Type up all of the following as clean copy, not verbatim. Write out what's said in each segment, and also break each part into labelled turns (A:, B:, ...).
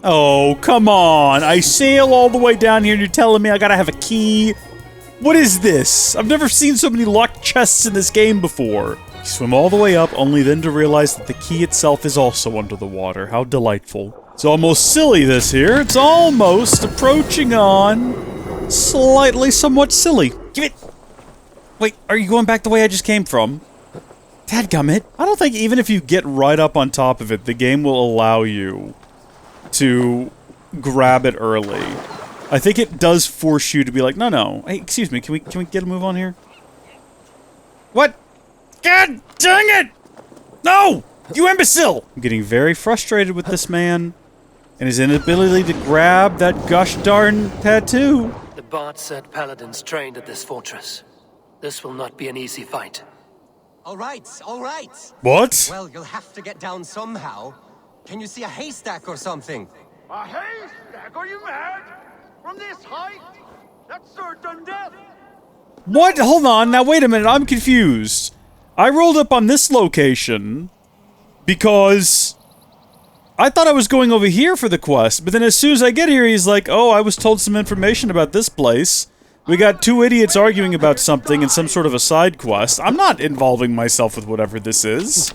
A: Oh, come on. I sail all the way down here and you're telling me I gotta have a key? What is this? I've never seen so many locked chests in this game before. You swim all the way up, only then to realize that the key itself is also under the water. How delightful. It's almost silly, this here. It's almost approaching on slightly somewhat silly. Give it! Wait, are you going back the way I just came from? Dadgummit. I don't think even if you get right up on top of it, the game will allow you to grab it early. I think it does force you to be like, no. Hey, excuse me, can we get a move on here? What? God dang it! No! You imbecile! I'm getting very frustrated with this man and his inability to grab that gosh darn tattoo.
B: The bard said paladins trained at this fortress. This will not be an easy fight.
C: All right.
A: What?
C: Well, you'll have to get down somehow. Can you see a haystack or something?
D: A haystack? Are you mad? From this height? That's certain death.
A: What? Hold on. Now, wait a minute. I'm confused. I rolled up on this location because I thought I was going over here for the quest, but then as soon as I get here, he's like, oh, I was told some information about this place. We got two idiots arguing about something in some sort of a side quest. I'm not involving myself with whatever this is.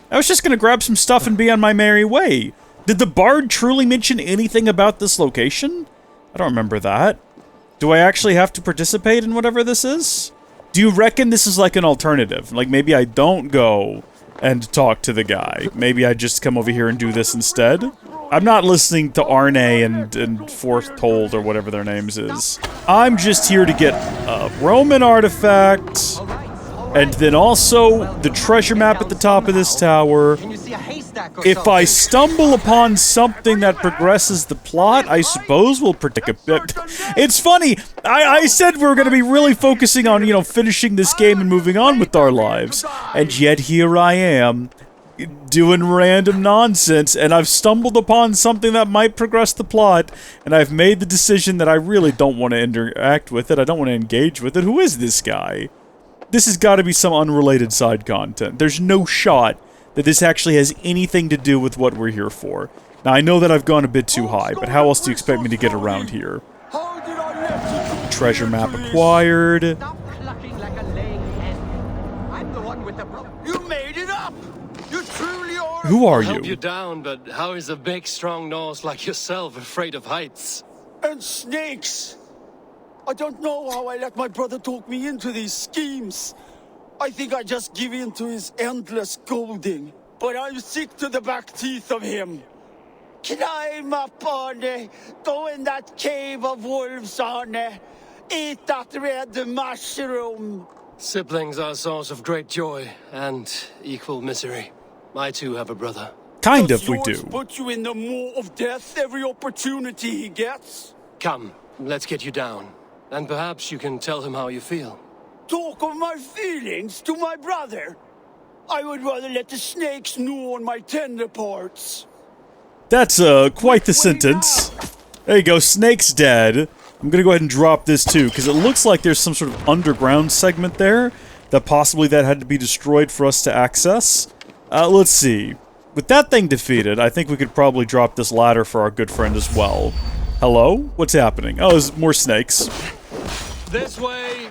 A: I was just gonna grab some stuff and be on my merry way. Did the bard truly mention anything about this location? I don't remember that. Do I actually have to participate in whatever this is? Do you reckon this is like an alternative? Like maybe I don't go and talk to the guy. Maybe I just come over here and do this instead? I'm not listening to Arne and Foretold or whatever their names is. I'm just here to get a Roman artifact, and then also the treasure map at the top of this tower. If I stumble upon something that progresses the plot, I suppose we'll predict a bit. It's funny, I said we were going to be really focusing on, you know, finishing this game and moving on with our lives. And yet here I am, doing random nonsense, and I've stumbled upon something that might progress the plot, and I've made the decision that I really don't want to interact with it, I don't want to engage with it. Who is this guy? This has got to be some unrelated side content. There's no shot that this actually has anything to do with what we're here for. Now, I know that I've gone a bit too high, but how else do you expect me to get around here? Treasure map acquired.
D: You made it up! You truly are.
A: Who are
B: I'll help
A: you?
B: you down, but how is a big, strong nose like yourself afraid of heights?
D: And snakes! I don't know how I let my brother talk me into these schemes. I think I just give in to his endless scolding. But I'm sick to the back teeth of him. Climb up, Arne. Go in that cave of wolves, Arne. Eat that red mushroom.
B: Siblings are a source of great joy and equal misery. I too have a brother.
A: Kind of, we
D: Does yours
A: do.
D: put you in the maw of death every opportunity he gets?
B: Come, let's get you down. And perhaps you can tell him how you feel.
D: Talk of my feelings to my brother? I would rather let the snakes gnaw on my tender parts.
A: That's, quite the sentence. There you go, Snake's dead. I'm gonna go ahead and drop this too, because it looks like there's some sort of underground segment there that possibly that had to be destroyed for us to access. Let's see. With that thing defeated, I think we could probably drop this ladder for our good friend as well. Hello? What's happening? Oh, there's more snakes.
B: This way!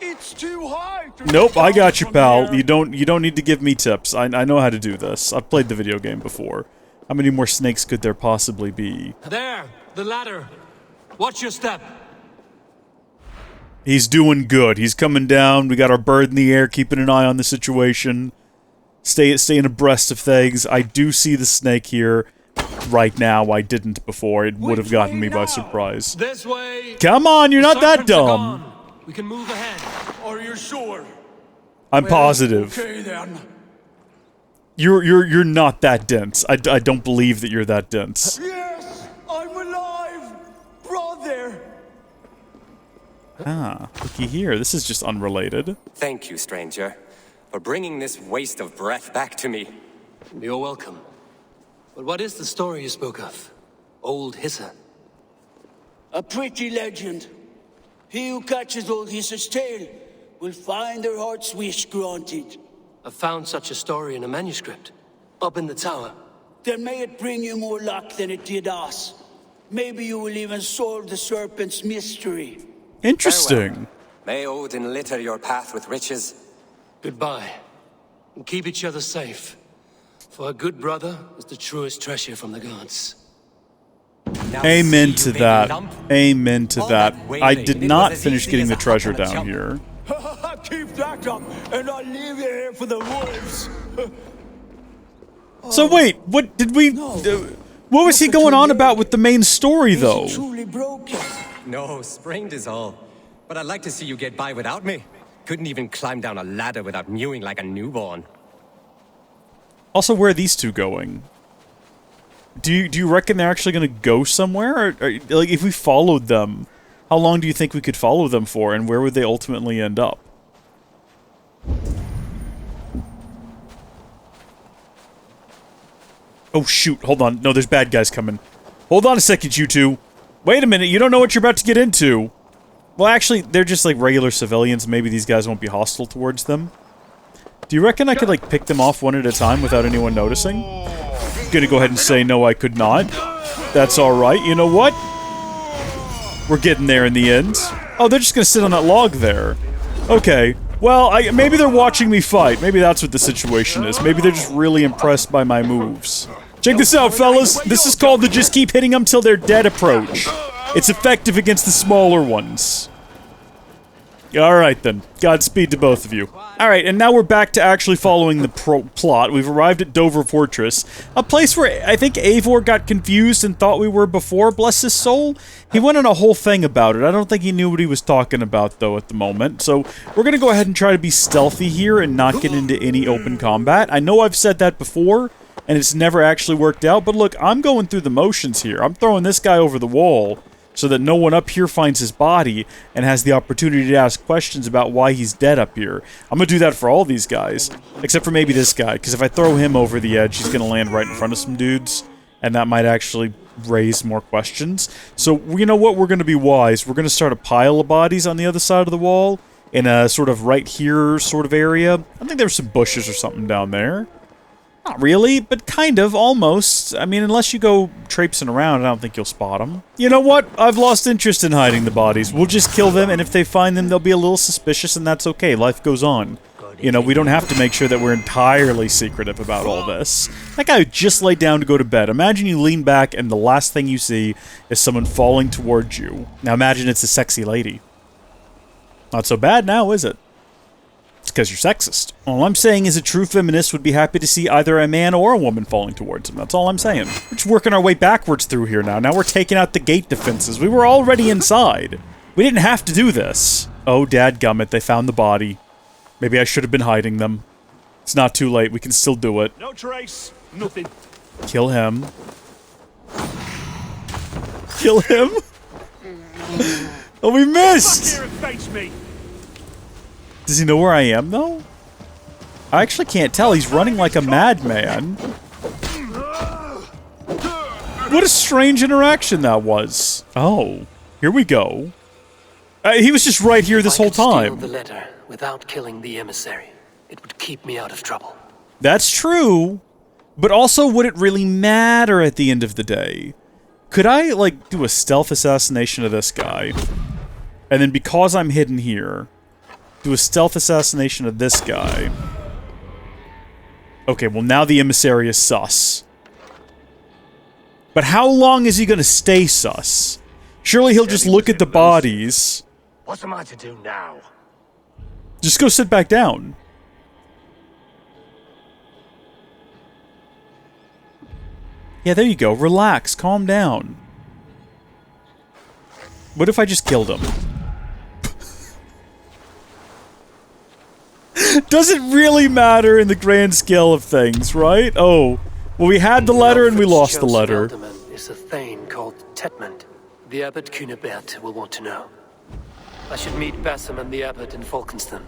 D: It's too high to
A: Nope, I got you,
D: from
A: pal.
D: here.
A: You don't need to give me tips. I know how to do this. I've played the video game before. How many more snakes could there possibly be?
B: There! The ladder! Watch your step!
A: He's doing good. He's coming down. We got our bird in the air, keeping an eye on the situation. Staying abreast of things. I do see the snake here right now. I didn't before. It would have gotten me by surprise.
B: This way!
A: Come on, you're not that
B: Serpents are
A: dumb.
B: gone. We can move ahead.
D: Are you sure?
A: I'm positive.
D: Okay then.
A: You're not that dense. I don't believe that you're that dense.
D: Yes, I'm alive, brother.
A: Ah, looky here. This is just unrelated.
E: Thank you, stranger, for bringing this waste of breath back to me.
B: You're welcome. But what is the story you spoke of? Old Hissa?
D: A pretty legend. He who catches old Hissa's tail will find their heart's wish granted.
B: I found such a story in a manuscript. Up in the tower.
D: then may it bring you more luck than it did us. Maybe you will even solve the serpent's mystery.
A: Interesting.
E: Farewell. May Odin litter your path with riches.
B: Goodbye. And keep each other safe. For a good brother is the truest treasure from the gods.
E: Now
A: Amen
E: see,
A: to
E: you baby
A: that.
E: lump.
A: Amen to
E: All
A: that.
E: that
A: I
E: wailing,
A: did
E: it
A: not
E: was as
A: finish
E: easy
A: getting
E: as
A: the
E: a hop
A: treasure
E: and a
A: down
E: jump.
A: here.
D: Keep that up, and I'll leave you here for the wolves.
A: So wait, what did we... what was he going on about with the main story, though?
D: Is he truly broken?
E: No, sprained is all. But I'd like to see you get by without me. Couldn't even climb down a ladder without mewing like a newborn.
A: Also, where are these two going? Do you reckon they're actually going to go somewhere? Or, like, if we followed them, how long do you think we could follow them for, and where would they ultimately end up? Oh, shoot. Hold on. No, there's bad guys coming. Hold on a second, you two. Wait a minute. You don't know what you're about to get into. Well, actually, they're just, like, regular civilians. Maybe these guys won't be hostile towards them. Do you reckon I could, like, pick them off one at a time without anyone noticing? Gonna go ahead and say no, I could not. That's alright. You know what? We're getting there in the end. Oh, they're just gonna sit on that log there. Okay. Well, maybe they're watching me fight. Maybe that's what the situation is. Maybe they're just really impressed by my moves. Check this out, fellas. This is called the just keep hitting them till they're dead approach. It's effective against the smaller ones. Alright then. Godspeed to both of you. Alright, and now we're back to actually following the plot. We've arrived at Dover Fortress. A place where I think Eivor got confused and thought we were before, bless his soul. He went on a whole thing about it. I don't think he knew what he was talking about, though, at the moment. So, we're gonna go ahead and try to be stealthy here and not get into any open combat. I know I've said that before, and it's never actually worked out, but look, I'm going through the motions here. I'm throwing this guy over the wall, so that no one up here finds his body and has the opportunity to ask questions about why he's dead up here. I'm gonna do that for all these guys, except for maybe this guy, because if I throw him over the edge, he's gonna land right in front of some dudes, and that might actually raise more questions. So, you know what? We're gonna be wise. We're gonna start a pile of bodies on the other side of the wall, in a sort of right here sort of area. I think there's some bushes or something down there. Not really, but kind of, almost. I mean, unless you go traipsing around, I don't think you'll spot them. You know what? I've lost interest in hiding the bodies. We'll just kill them, and if they find them, they'll be a little suspicious, and that's okay. Life goes on. You know, we don't have to make sure that we're entirely secretive about all this. That guy just laid down to go to bed. Imagine you lean back, and the last thing you see is someone falling towards you. Now imagine it's a sexy lady. Not so bad now, is it? It's because you're sexist. All I'm saying is a true feminist would be happy to see either a man or a woman falling towards him. That's all I'm saying. We're just working our way backwards through here now. Now we're taking out the gate defenses. We were already inside. We didn't have to do this. Oh, dadgummit, they found the body. Maybe I should have been hiding them. It's not too late. We can still do it.
F: No trace. Nothing.
A: Kill him. Kill him? Oh, we missed!
F: Here and face me.
A: Does he know where I am, though? I actually can't tell. He's running like a madman. What a strange interaction that was. Oh, here we go. He was just right here this whole time.
B: Steal the letter without killing the emissary. It would keep me out of trouble.
A: That's true. But also, would it really matter at the end of the day? Could I, like, do a stealth assassination of this guy? And then because I'm hidden here, do a stealth assassination of this guy. Okay, well now the emissary is sus. But how long is he gonna stay sus? Surely he'll just look at the bodies.
F: What am I to do now?
A: Just go sit back down. Yeah, there you go. Relax. Calm down. What if I just killed him? Does it really matter in the grand scale of things, right? Oh, well, we had the letter and we lost the letter.
B: Is a thane called Tetmund. The Abbot Cunibert will want to know. I should meet Bassam and the Abbot in Falkenston.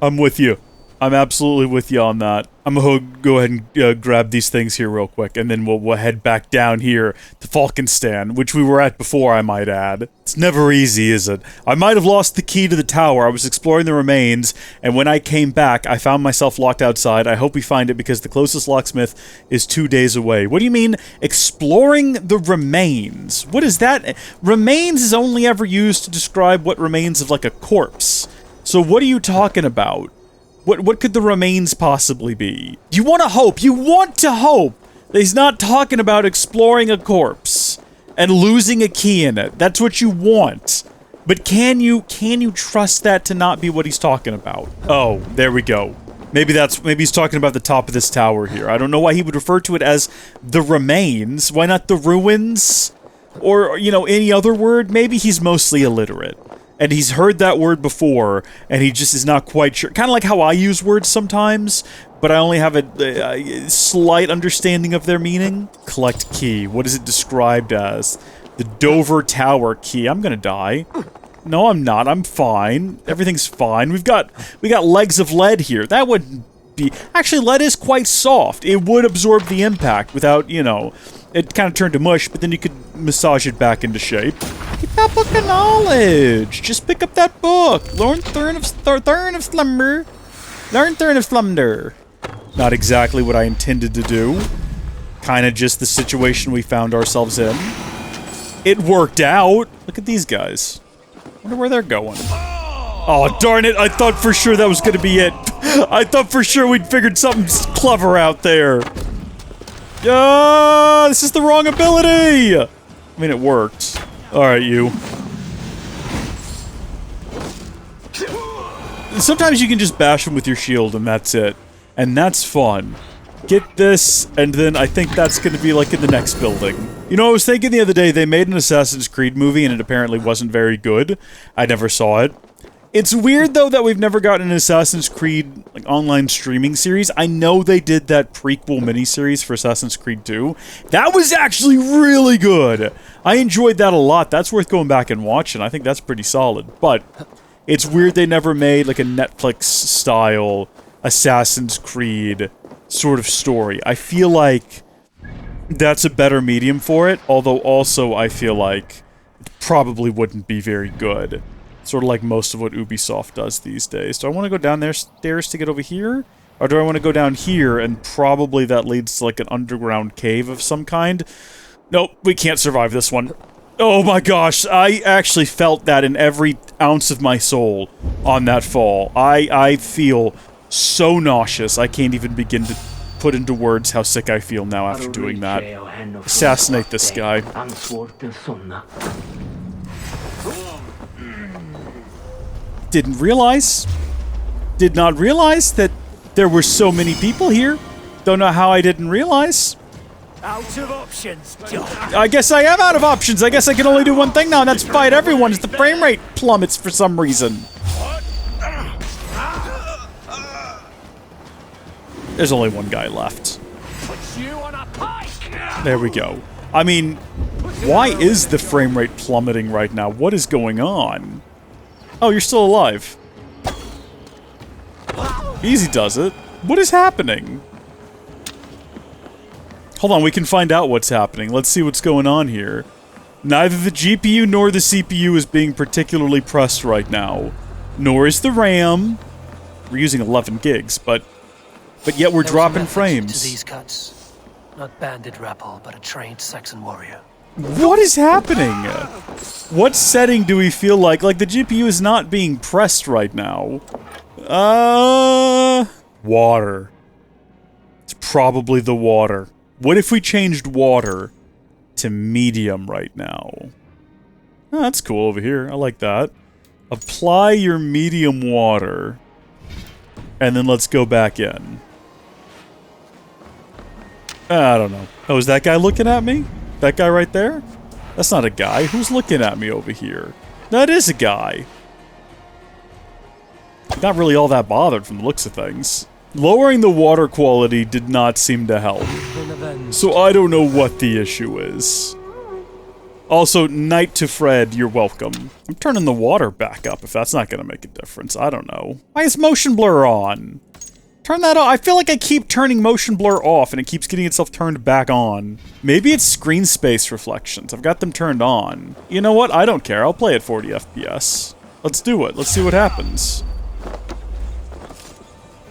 A: I'm with you. I'm absolutely with you on that. I'm gonna go ahead and grab these things here real quick, and then we'll head back down here to Falkenstan, which we were at before, I might add. It's never easy, is it? I might have lost the key to the tower. I was exploring the remains, and when I came back, I found myself locked outside. I hope we find it, because the closest locksmith is 2 days away. What do you mean, exploring the remains? What is that? Remains is only ever used to describe what remains of, like, a corpse. So what are you talking about? What could the remains possibly be? You want to hope that he's not talking about exploring a corpse and losing a key in it. That's what you want. But can you trust that to not be what he's talking about? Oh, there we go. Maybe he's talking about the top of this tower here. I don't know why he would refer to it as the remains. Why not the ruins? Or, you know, any other word? Maybe he's mostly illiterate. And he's heard that word before, and he just is not quite sure. Kind of like how I use words sometimes, but I only have a slight understanding of their meaning. Collect key. What is it described as? The Dover Tower key. I'm gonna die. No, I'm not. I'm fine. Everything's fine. We got legs of lead here. That wouldn't be... Actually, lead is quite soft. It would absorb the impact without, you know... It kind of turned to mush, but then you could massage it back into shape. Get that book of knowledge. Just pick up that book. Learn Thurn of Slumber. Learn Thurn of Slumber. Not exactly what I intended to do. Kind of just the situation we found ourselves in. It worked out. Look at these guys. Wonder where they're going. Oh, darn it. I thought for sure that was going to be it. I thought for sure we'd figured something clever out there. This is the wrong ability! I mean, it worked. Alright, you. Sometimes you can just bash them with your shield and that's it. And that's fun. Get this, and then I think that's gonna be like in the next building. You know, I was thinking the other day, they made an Assassin's Creed movie and it apparently wasn't very good. I never saw it. It's weird, though, that we've never gotten an Assassin's Creed, like, online streaming series. I know they did that prequel miniseries for Assassin's Creed 2. That was actually really good! I enjoyed that a lot. That's worth going back and watching. I think that's pretty solid. But it's weird they never made, like, a Netflix-style Assassin's Creed sort of story. I feel like that's a better medium for it, although also I feel like it probably wouldn't be very good. Sort of like most of what Ubisoft does these days. Do I want to go down there stairs to get over here? Or do I want to go down here and probably that leads to like an underground cave of some kind? Nope, we can't survive this one. Oh my gosh, I actually felt that in every ounce of my soul on that fall. I feel so nauseous, I can't even begin to put into words how sick I feel now after doing that. Assassinate this guy. Did not realize that there were so many people here. Don't know how I didn't realize.
F: Out of options.
A: I guess I am out of options. I guess I can only do one thing now, and that's fight everyone as the frame rate plummets for some reason. There's only one guy left. There we go. I mean, why is the frame rate plummeting right now? What is going on? Oh, you're still alive. Easy does it. What is happening? Hold on, we can find out what's happening. Let's see what's going on here. Neither the GPU nor the CPU is being particularly pressed right now. Nor is the RAM. We're using 11 gigs, but yet we're dropping frames.
B: To these cuts. Not banded rabble, but a trained Saxon warrior.
A: What is happening? What setting do we feel like? Like, the GPU is not being pressed right now. Water. It's probably the water. What if we changed water to medium right now? Oh, that's cool over here. I like that. Apply your medium water. And then let's go back in. I don't know. Oh, is that guy looking at me? That guy right there? That's not a guy. Who's looking at me over here? That is a guy. Not really all that bothered from the looks of things. Lowering the water quality did not seem to help. So I don't know what the issue is. Also, Knight to Fred, you're welcome. I'm turning the water back up if that's not gonna make a difference. I don't know. Why is motion blur on? Turn that off. I feel like I keep turning motion blur off and it keeps getting itself turned back on. Maybe it's screen space reflections. I've got them turned on. You know what? I don't care. I'll play at 40 FPS. Let's do it. Let's see what happens.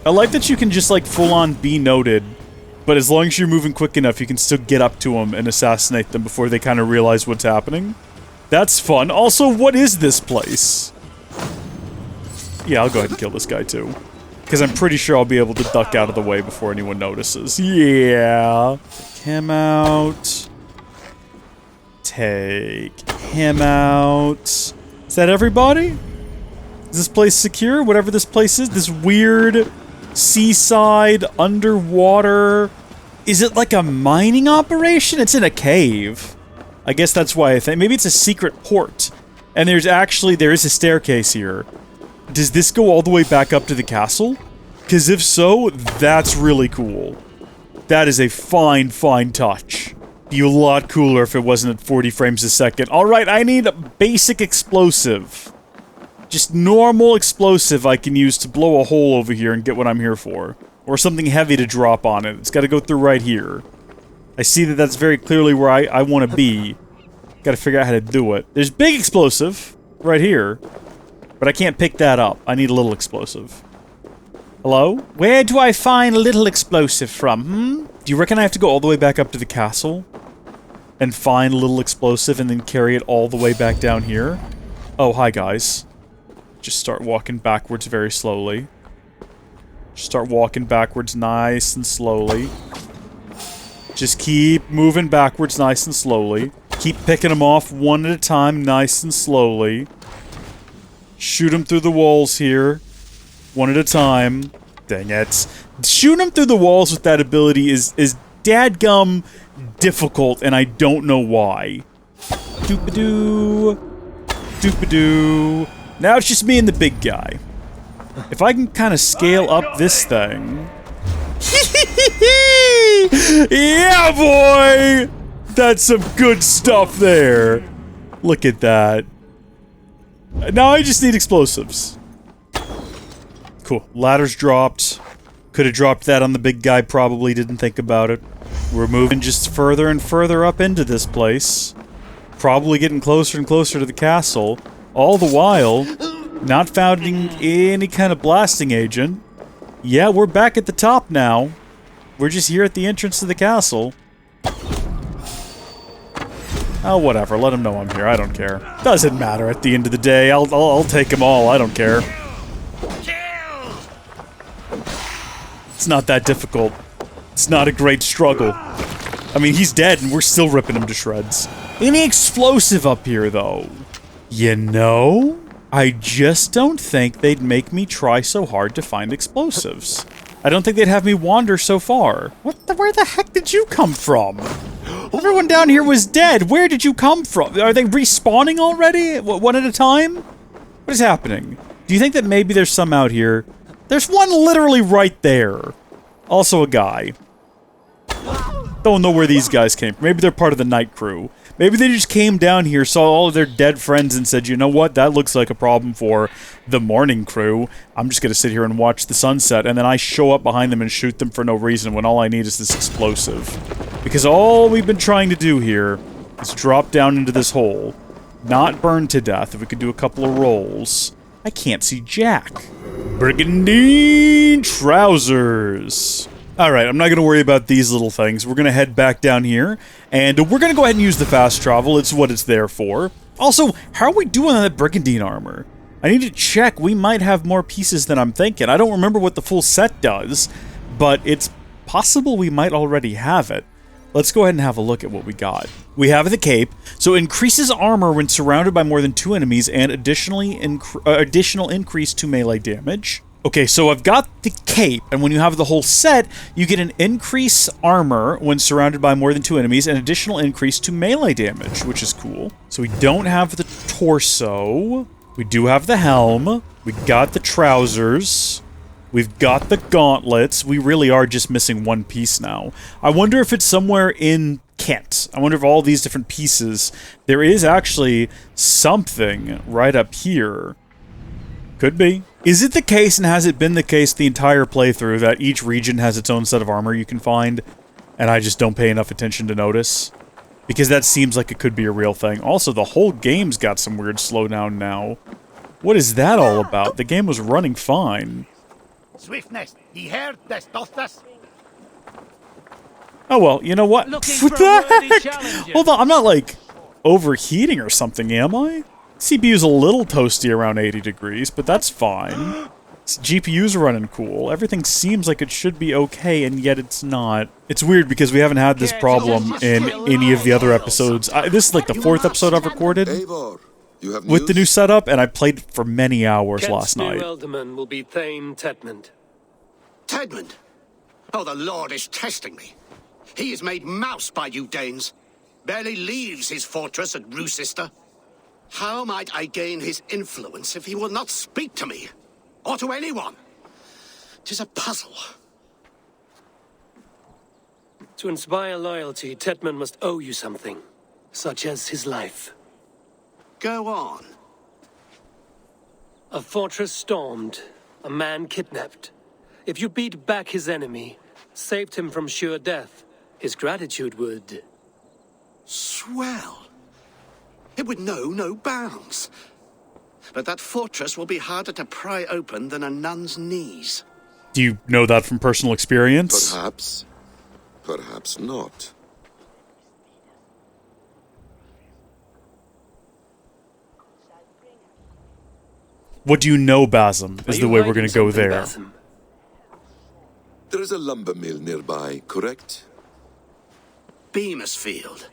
A: I like that you can just like full on be noted, but as long as you're moving quick enough, you can still get up to them and assassinate them before they kind of realize what's happening. That's fun. Also, what is this place? Yeah, I'll go ahead and kill this guy too. Because I'm pretty sure I'll be able to duck out of the way before anyone notices. Yeah. Take him out. Take him out. Is that everybody? Is this place secure? Whatever this place is? This weird seaside underwater... Is it like a mining operation? It's in a cave. I guess that's why I think... Maybe it's a secret port. And there is a staircase here. Does this go all the way back up to the castle? Because if so, that's really cool. That is a fine, fine touch. Be a lot cooler if it wasn't at 40 frames a second. Alright, I need a basic explosive. Just normal explosive I can use to blow a hole over here and get what I'm here for. Or something heavy to drop on it. It's got to go through right here. I see that that's very clearly where I want to be. Got to figure out how to do it. There's big explosive right here. But I can't pick that up. I need a little explosive. Hello? Where do I find a little explosive from, Do you reckon I have to go all the way back up to the castle? And find a little explosive and then carry it all the way back down here? Oh, hi guys. Just start walking backwards very slowly. Just start walking backwards nice and slowly. Just keep moving backwards nice and slowly. Keep picking them off one at a time nice and slowly. Shoot him through the walls here. One at a time. Dang it. Shooting him through the walls with that ability is dadgum difficult, and I don't know why. Doop-a-doo. Doop-a-doo. Now it's just me and the big guy. If I can kind of scale up this thing... Yeah, boy! That's some good stuff there. Look at that. Now I just need explosives. Cool. Ladder's dropped. Could have dropped that on the big guy, probably didn't think about it. We're moving just further and further up into this place. Probably getting closer and closer to the castle. All the while, not finding any kind of blasting agent. Yeah, we're back at the top now. We're just here at the entrance to the castle. Oh, whatever. Let him know I'm here. I don't care. Doesn't matter at the end of the day. I'll take them all. I don't care. It's not that difficult. It's not a great struggle. I mean, he's dead and we're still ripping him to shreds. Any explosive up here, though? You know? I just don't think they'd make me try so hard to find explosives. I don't think they'd have me wander so far. Where the heck did you come from? Everyone down here was dead. Where did you come from? Are they respawning already? One at a time? What is happening? Do you think that maybe there's some out here? There's one literally right there. Also a guy. Don't know where these guys came from. Maybe they're part of the night crew. Maybe they just came down here, saw all of their dead friends, and said, you know what, that looks like a problem for the morning crew. I'm just gonna sit here and watch the sunset, and then I show up behind them and shoot them for no reason when all I need is this explosive. Because all we've been trying to do here is drop down into this hole. Not burn to death. If we could do a couple of rolls. I can't see Jack. Brigandine trousers. Alright, I'm not going to worry about these little things. We're going to head back down here, and we're going to go ahead and use the fast travel. It's what it's there for. Also, how are we doing on that Brigandine armor? I need to check. We might have more pieces than I'm thinking. I don't remember what the full set does, but it's possible we might already have it. Let's go ahead and have a look at what we got. We have the cape, so increases armor when surrounded by more than 2 enemies, and additional increase to melee damage. Okay, so I've got the cape, and when you have the whole set, you get an increase armor when surrounded by more than 2 enemies, and additional increase to melee damage, which is cool. So we don't have the torso. We do have the helm. We got the trousers. We've got the gauntlets. We really are just missing one piece now. I wonder if it's somewhere in Kent. I wonder if all these different pieces... There is actually something right up here. Could be. Is it the case, and has it been the case the entire playthrough, that each region has its own set of armor you can find, and I just don't pay enough attention to notice? Because that seems like it could be a real thing. Also, the whole game's got some weird slowdown now. What is that all about? The game was running fine.
F: Swiftness, he heard this, doth this?
A: Oh well, you know what?
F: Looking
A: What
F: for a
A: the
F: worthy
A: heck?
F: challenger.
A: Hold on, I'm not, like, overheating or something, am I? CPU's a little toasty around 80 degrees, but that's fine. GPU's running cool. Everything seems like it should be okay, and yet it's not. It's weird because we haven't had this problem in any of the other episodes. This is like the 4th episode I've recorded
G: Eivor, you have
A: with the new
G: news?
A: setup, and I played for many hours last
B: Kent's new
A: night.
B: Elderman will be Thane Tedmund.
H: Tedmund? Oh, the Lord is testing me. He is made mouse by you Danes. Barely leaves his fortress at Roosister. How might I gain his influence if he will not speak to me? Or to anyone? 'Tis a puzzle.
B: To inspire loyalty, Tedmund must owe you something, such as his life.
H: Go on.
B: A fortress stormed, a man kidnapped. If you beat back his enemy, saved him from sure death, his gratitude would...
H: Swell. It would know no bounds. But that fortress will be harder to pry open than a nun's knees.
A: Do you know that from personal experience?
G: Perhaps. Perhaps not.
A: What do you know, Basim, is the way we're going to go there.
B: Basim?
G: There is a lumber mill nearby, correct?
H: Beamisfield.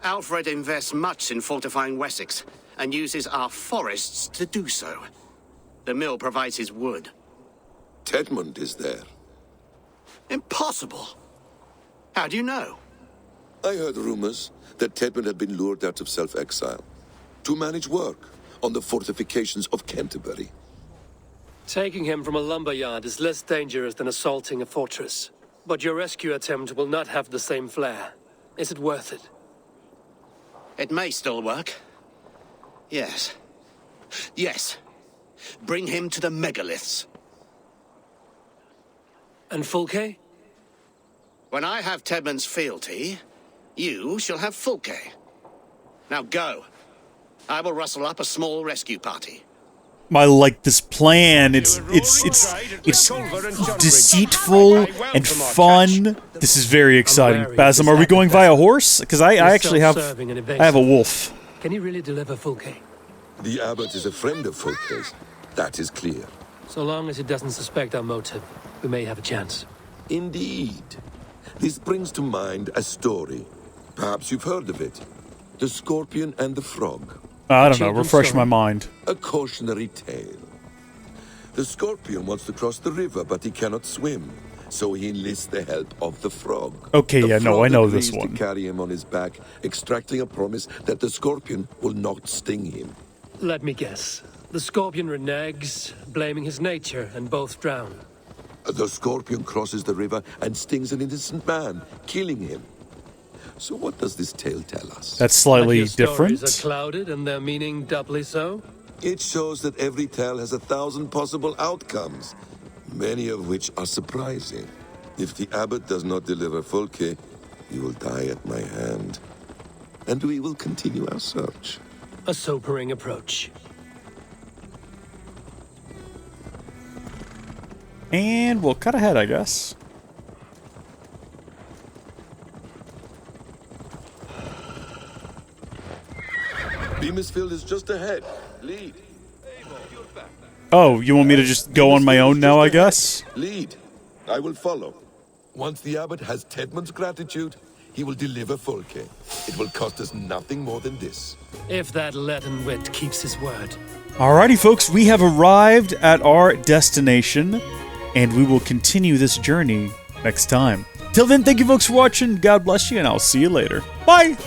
H: Alfred invests much in fortifying Wessex, and uses our forests to do so. The mill provides his wood.
G: Tedmund is there.
H: Impossible! How do you know?
G: I heard rumors that Tedmund had been lured out of self-exile to manage work on the fortifications of Canterbury.
B: Taking him from a lumberyard is less dangerous than assaulting a fortress. But your rescue attempt will not have the same flair. Is it worth it?
H: It may still work. Yes. Yes. Bring him to the megaliths.
B: And Fulke?
H: When I have Tedmund's fealty, you shall have Fulke. Now go. I will rustle up a small rescue party.
A: I like this plan. It's deceitful and fun. This is very exciting. Basim, are we going via horse? Because I actually have a wolf.
B: Can you really deliver Fulke?
G: The Abbot is a friend of Fulke's. That is clear.
B: So long as he doesn't suspect our motive, we may have a chance.
G: Indeed. This brings to mind a story. Perhaps you've heard of it. The Scorpion and the Frog.
A: I don't know, refresh my mind.
G: A cautionary tale. The Scorpion wants to cross the river, but he cannot swim. So he enlists the help of the Frog.
A: Okay,
G: The
A: yeah, no,
G: Frog
A: I know this
G: agrees
A: one.
G: to carry him on his back, extracting a promise that the Scorpion will not sting him.
B: Let me guess. The Scorpion reneges, blaming his nature, and both drown.
G: The Scorpion crosses the river and stings an innocent man, killing him. So what does this tale tell us?
A: That's slightly
B: Your
A: different.
B: stories are clouded and their meaning doubly so?
G: It shows that every tale has 1,000 possible outcomes, many of which are surprising. If the Abbot does not deliver Fulke, he will die at my hand. And we will continue our search.
B: A sobering approach.
A: And we'll cut ahead, I guess.
G: Beamisfield is just ahead. Lead.
A: Oh, you want me to just go on my own now, I guess?
G: Lead. I will follow. Once the Abbot has Tedmund's gratitude, he will deliver Fulke. It will cost us nothing more than this.
B: If that leaden wit keeps his word.
A: Alrighty, folks, we have arrived at our destination, and we will continue this journey next time. Till then, thank you folks for watching, God bless you, and I'll see you later. Bye!